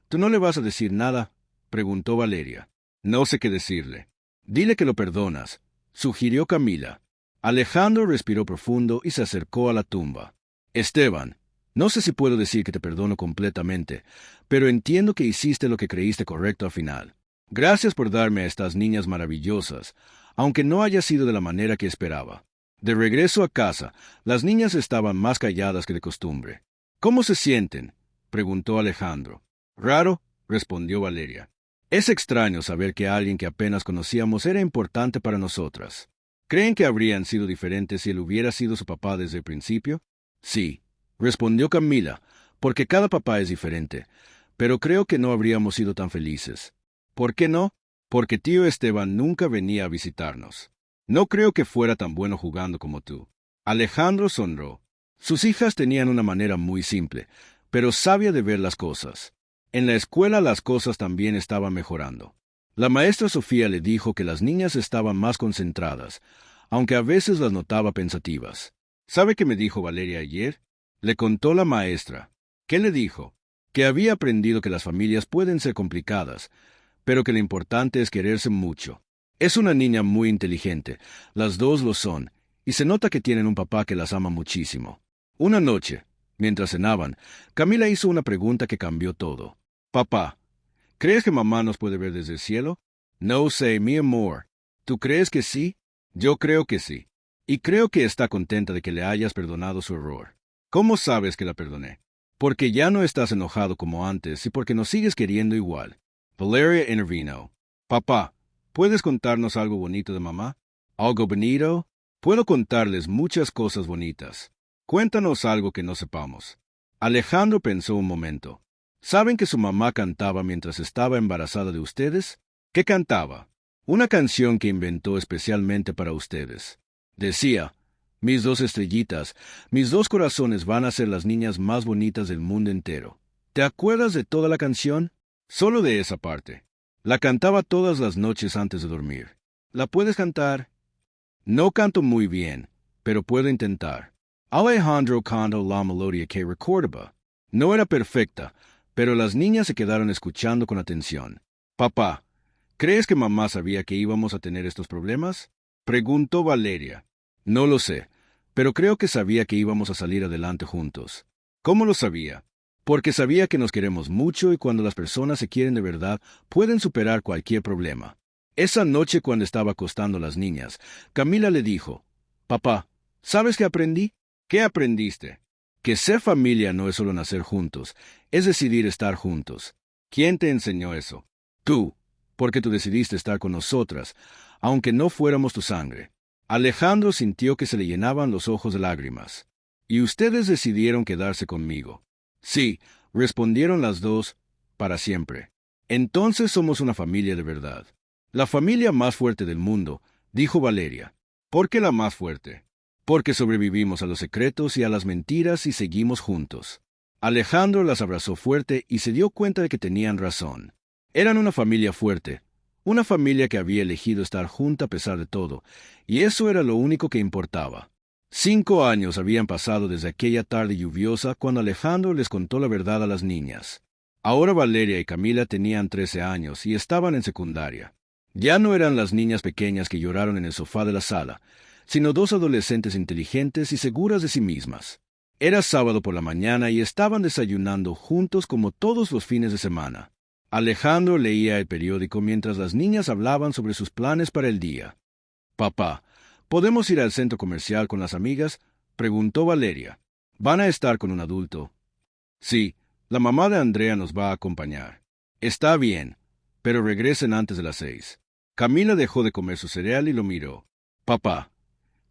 ¿tú no le vas a decir nada?», preguntó Valeria. «No sé qué decirle». «Dile que lo perdonas», sugirió Camila. Alejandro respiró profundo y se acercó a la tumba. «Esteban, no sé si puedo decir que te perdono completamente, pero entiendo que hiciste lo que creíste correcto al final. Gracias por darme a estas niñas maravillosas, aunque no haya sido de la manera que esperaba». De regreso a casa, las niñas estaban más calladas que de costumbre. «¿Cómo se sienten?», preguntó Alejandro. «Raro», respondió Valeria. Es extraño saber que alguien que apenas conocíamos era importante para nosotras. ¿Creen que habrían sido diferentes si él hubiera sido su papá desde el principio? Sí, respondió Camila, porque cada papá es diferente, pero creo que no habríamos sido tan felices. ¿Por qué no? Porque tío Esteban nunca venía a visitarnos. No creo que fuera tan bueno jugando como tú. Alejandro sonrió. Sus hijas tenían una manera muy simple, pero sabia de ver las cosas. En la escuela las cosas también estaban mejorando. La maestra Sofía le dijo que las niñas estaban más concentradas, aunque a veces las notaba pensativas. ¿Sabe qué me dijo Valeria ayer? Le contó la maestra. ¿Qué le dijo? Que había aprendido que las familias pueden ser complicadas, pero que lo importante es quererse mucho. Es una niña muy inteligente, las dos lo son, y se nota que tienen un papá que las ama muchísimo. Una noche, mientras cenaban, Camila hizo una pregunta que cambió todo. Papá, ¿crees que mamá nos puede ver desde el cielo? No sé, mi amor. ¿Tú crees que sí? Yo creo que sí. Y creo que está contenta de que le hayas perdonado su error. ¿Cómo sabes que la perdoné? Porque ya no estás enojado como antes y porque nos sigues queriendo igual. Valeria intervino. Papá, ¿puedes contarnos algo bonito de mamá? ¿Algo bonito? Puedo contarles muchas cosas bonitas. Cuéntanos algo que no sepamos. Alejandro pensó un momento. ¿Saben que su mamá cantaba mientras estaba embarazada de ustedes? ¿Qué cantaba? Una canción que inventó especialmente para ustedes. Decía, mis dos estrellitas, mis dos corazones van a ser las niñas más bonitas del mundo entero. ¿Te acuerdas de toda la canción? Solo de esa parte. La cantaba todas las noches antes de dormir. ¿La puedes cantar? No canto muy bien, pero puedo intentar. Alejandro cantó la melodía que recordaba. No era perfecta, pero las niñas se quedaron escuchando con atención. Papá, ¿crees que mamá sabía que íbamos a tener estos problemas? Preguntó Valeria. No lo sé, pero creo que sabía que íbamos a salir adelante juntos. ¿Cómo lo sabía? Porque sabía que nos queremos mucho y cuando las personas se quieren de verdad, pueden superar cualquier problema. Esa noche cuando estaba acostando a las niñas, Camila le dijo, Papá, ¿sabes qué aprendí? ¿Qué aprendiste? Que ser familia no es solo nacer juntos, es decidir estar juntos. ¿Quién te enseñó eso? Tú, porque tú decidiste estar con nosotras, aunque no fuéramos tu sangre. Alejandro sintió que se le llenaban los ojos de lágrimas. Y ustedes decidieron quedarse conmigo. Sí, respondieron las dos, para siempre. Entonces somos una familia de verdad. La familia más fuerte del mundo, dijo Valeria. ¿Por qué la más fuerte? Porque sobrevivimos a los secretos y a las mentiras y seguimos juntos. Alejandro las abrazó fuerte y se dio cuenta de que tenían razón. Eran una familia fuerte, una familia que había elegido estar junta a pesar de todo, y eso era lo único que importaba. 5 años habían pasado desde aquella tarde lluviosa cuando Alejandro les contó la verdad a las niñas. Ahora Valeria y Camila tenían 13 años y estaban en secundaria. Ya no eran las niñas pequeñas que lloraron en el sofá de la sala, sino dos adolescentes inteligentes y seguras de sí mismas. Era sábado por la mañana y estaban desayunando juntos como todos los fines de semana. Alejandro leía el periódico mientras las niñas hablaban sobre sus planes para el día. Papá, ¿podemos ir al centro comercial con las amigas? Preguntó Valeria. ¿Van a estar con un adulto? Sí, la mamá de Andrea nos va a acompañar. Está bien, pero regresen antes de las 6. Camila dejó de comer su cereal y lo miró. Papá,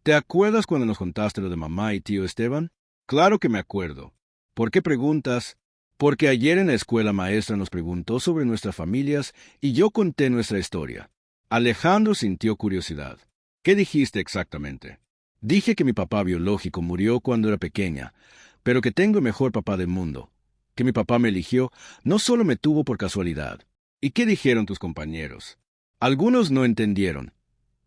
¿te acuerdas cuando nos contaste lo de mamá y tío Esteban? Claro que me acuerdo. ¿Por qué preguntas? Porque ayer en la escuela maestra nos preguntó sobre nuestras familias y yo conté nuestra historia. Alejandro sintió curiosidad. ¿Qué dijiste exactamente? Dije que mi papá biológico murió cuando era pequeña, pero que tengo el mejor papá del mundo. Que mi papá me eligió, no solo me tuvo por casualidad. ¿Y qué dijeron tus compañeros? Algunos no entendieron.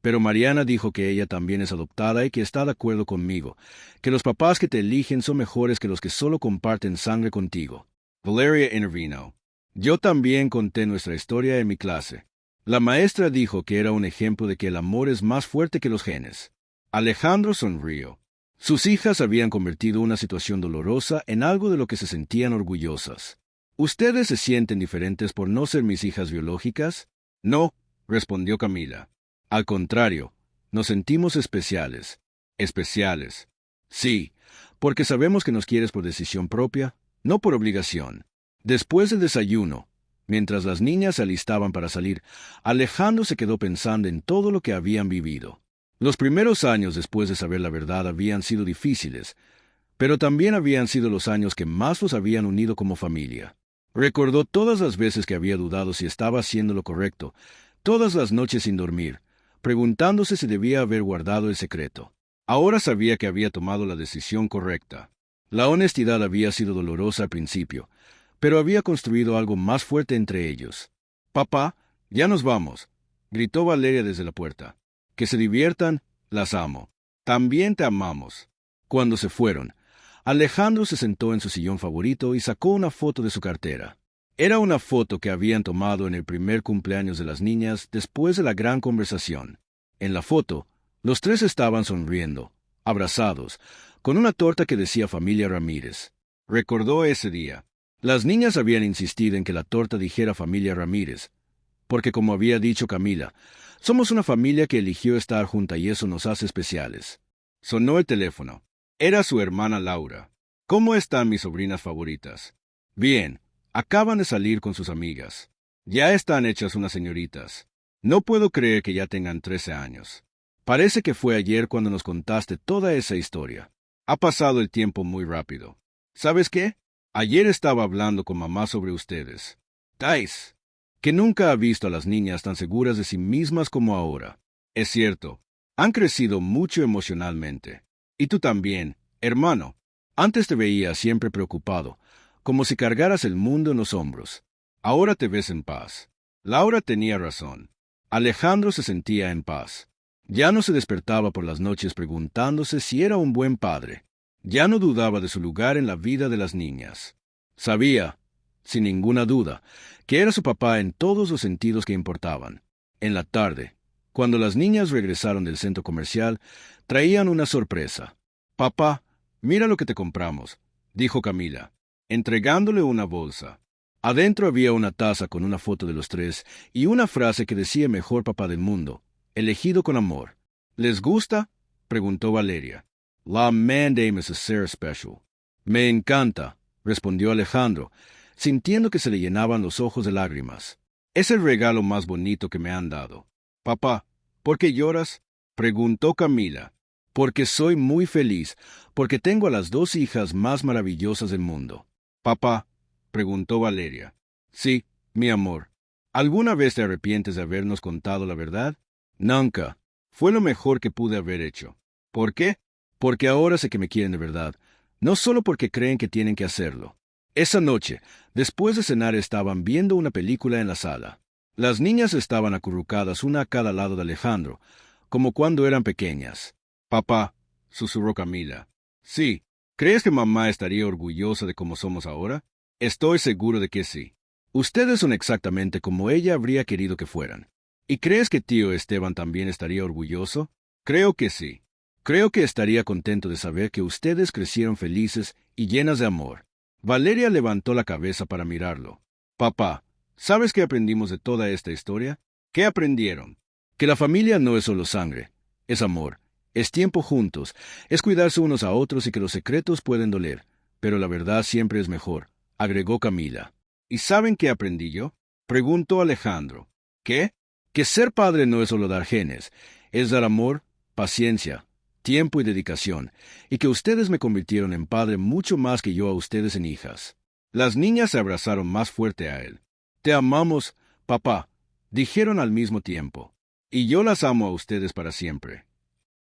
Pero Mariana dijo que ella también es adoptada y que está de acuerdo conmigo, que los papás que te eligen son mejores que los que solo comparten sangre contigo. Valeria intervino. Yo también conté nuestra historia en mi clase. La maestra dijo que era un ejemplo de que el amor es más fuerte que los genes. Alejandro sonrió. Sus hijas habían convertido una situación dolorosa en algo de lo que se sentían orgullosas. ¿Ustedes se sienten diferentes por no ser mis hijas biológicas? No, respondió Camila. Al contrario, nos sentimos especiales. Especiales. Sí, porque sabemos que nos quieres por decisión propia, no por obligación. Después del desayuno, Mientras las niñas se alistaban para salir, Alejandro se quedó pensando en todo lo que habían vivido. Los primeros años después de saber la verdad habían sido difíciles, pero también habían sido los años que más los habían unido como familia. Recordó todas las veces que había dudado si estaba haciendo lo correcto, todas las noches sin dormir, preguntándose si debía haber guardado el secreto. Ahora sabía que había tomado la decisión correcta. La honestidad había sido dolorosa al principio, pero había construido algo más fuerte entre ellos. «Papá, ya nos vamos», gritó Valeria desde la puerta. «Que se diviertan, las amo. También te amamos». Cuando se fueron, Alejandro se sentó en su sillón favorito y sacó una foto de su cartera. Era una foto que habían tomado en el primer cumpleaños de las niñas después de la gran conversación. En la foto, los tres estaban sonriendo, abrazados, con una torta que decía Familia Ramírez. Recordó ese día. Las niñas habían insistido en que la torta dijera Familia Ramírez, porque como había dicho Camila, somos una familia que eligió estar junta y eso nos hace especiales. Sonó el teléfono. Era su hermana Laura. «¿Cómo están mis sobrinas favoritas?» «Bien, acaban de salir con sus amigas. Ya están hechas unas señoritas. No puedo creer que ya tengan 13 años. Parece que fue ayer cuando nos contaste toda esa historia. Ha pasado el tiempo muy rápido. ¿Sabes qué? Ayer estaba hablando con mamá sobre ustedes. Thais, que nunca ha visto a las niñas tan seguras de sí mismas como ahora. Es cierto, han crecido mucho emocionalmente. Y tú también, hermano. Antes te veía siempre preocupado, como si cargaras el mundo en los hombros. Ahora te ves en paz». Laura tenía razón. Alejandro se sentía en paz. Ya no se despertaba por las noches preguntándose si era un buen padre. Ya no dudaba de su lugar en la vida de las niñas. Sabía, sin ninguna duda, que era su papá en todos los sentidos que importaban. En la tarde, cuando las niñas regresaron del centro comercial, traían una sorpresa. «Papá, mira lo que te compramos», dijo Camila, entregándole una bolsa. Adentro había una taza con una foto de los tres y una frase que decía «Mejor papá del mundo, elegido con amor». «¿Les gusta?», preguntó Valeria. «La Mandame is a Sarah Special». «Me encanta», respondió Alejandro, sintiendo que se le llenaban los ojos de lágrimas. «Es el regalo más bonito que me han dado». «Papá, ¿por qué lloras?», preguntó Camila. «Porque soy muy feliz, porque tengo a las dos hijas más maravillosas del mundo». «Papá», preguntó Valeria. «Sí, mi amor. ¿Alguna vez te arrepientes de habernos contado la verdad?» «Nunca. Fue lo mejor que pude haber hecho». «¿Por qué?» «Porque ahora sé que me quieren de verdad, no solo porque creen que tienen que hacerlo». Esa noche, después de cenar, estaban viendo una película en la sala. Las niñas estaban acurrucadas una a cada lado de Alejandro, como cuando eran pequeñas. «Papá», susurró Camila. «Sí. ¿Crees que mamá estaría orgullosa de cómo somos ahora?» «Estoy seguro de que sí. Ustedes son exactamente como ella habría querido que fueran». «¿Y crees que tío Esteban también estaría orgulloso?» «Creo que sí. Creo que estaría contento de saber que ustedes crecieron felices y llenas de amor». Valeria levantó la cabeza para mirarlo. «Papá, ¿sabes qué aprendimos de toda esta historia?» «¿Qué aprendieron?» «Que la familia no es solo sangre, es amor, es tiempo juntos, es cuidarse unos a otros y que los secretos pueden doler, pero la verdad siempre es mejor», agregó Camila. «¿Y saben qué aprendí yo?», preguntó Alejandro. «¿Qué?» «Que ser padre no es solo dar genes, es dar amor, paciencia, tiempo y dedicación, y que ustedes me convirtieron en padre mucho más que yo a ustedes en hijas». Las niñas se abrazaron más fuerte a él. «Te amamos, papá», dijeron al mismo tiempo. «Y yo las amo a ustedes para siempre».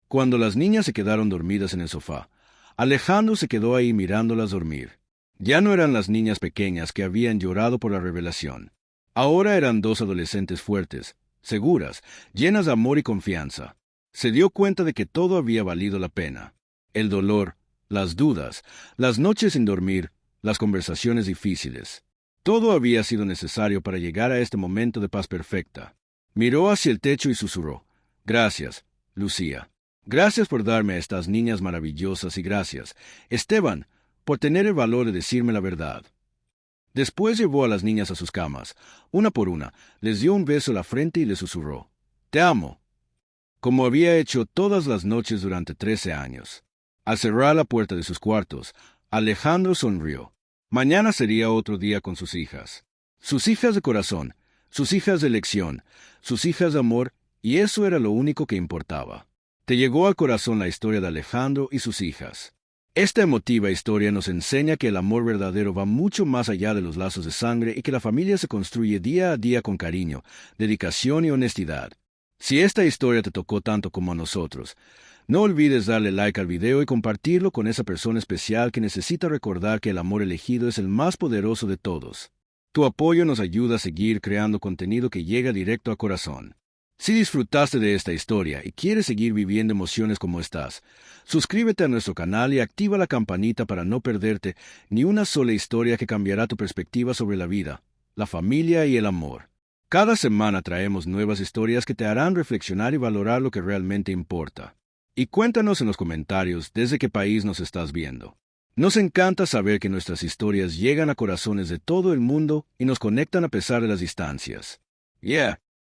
Cuando las niñas se quedaron dormidas en el sofá, Alejandro se quedó ahí mirándolas dormir. Ya no eran las niñas pequeñas que habían llorado por la revelación. Ahora eran dos adolescentes fuertes, seguras, llenas de amor y confianza. Se dio cuenta de que todo había valido la pena. El dolor, las dudas, las noches sin dormir, las conversaciones difíciles. Todo había sido necesario para llegar a este momento de paz perfecta. Miró hacia el techo y susurró: «Gracias, Lucía. Gracias por darme a estas niñas maravillosas y gracias, Esteban, por tener el valor de decirme la verdad». Después llevó a las niñas a sus camas. Una por una, les dio un beso en la frente y les susurró: «Te amo», como había hecho todas las noches durante 13 años. Al cerrar la puerta de sus cuartos, Alejandro sonrió. Mañana sería otro día con sus hijas. Sus hijas de corazón, sus hijas de elección, sus hijas de amor, y eso era lo único que importaba. Te llegó al corazón la historia de Alejandro y sus hijas. Esta emotiva historia nos enseña que el amor verdadero va mucho más allá de los lazos de sangre y que la familia se construye día a día con cariño, dedicación y honestidad. Si esta historia te tocó tanto como a nosotros, no olvides darle like al video y compartirlo con esa persona especial que necesita recordar que el amor elegido es el más poderoso de todos. Tu apoyo nos ayuda a seguir creando contenido que llega directo al corazón. Si disfrutaste de esta historia y quieres seguir viviendo emociones como estas, suscríbete a nuestro canal y activa la campanita para no perderte ni una sola historia que cambiará tu perspectiva sobre la vida, la familia y el amor. Cada semana traemos nuevas historias que te harán reflexionar y valorar lo que realmente importa. Y cuéntanos en los comentarios desde qué país nos estás viendo. Nos encanta saber que nuestras historias llegan a corazones de todo el mundo y nos conectan a pesar de las distancias. Yeah.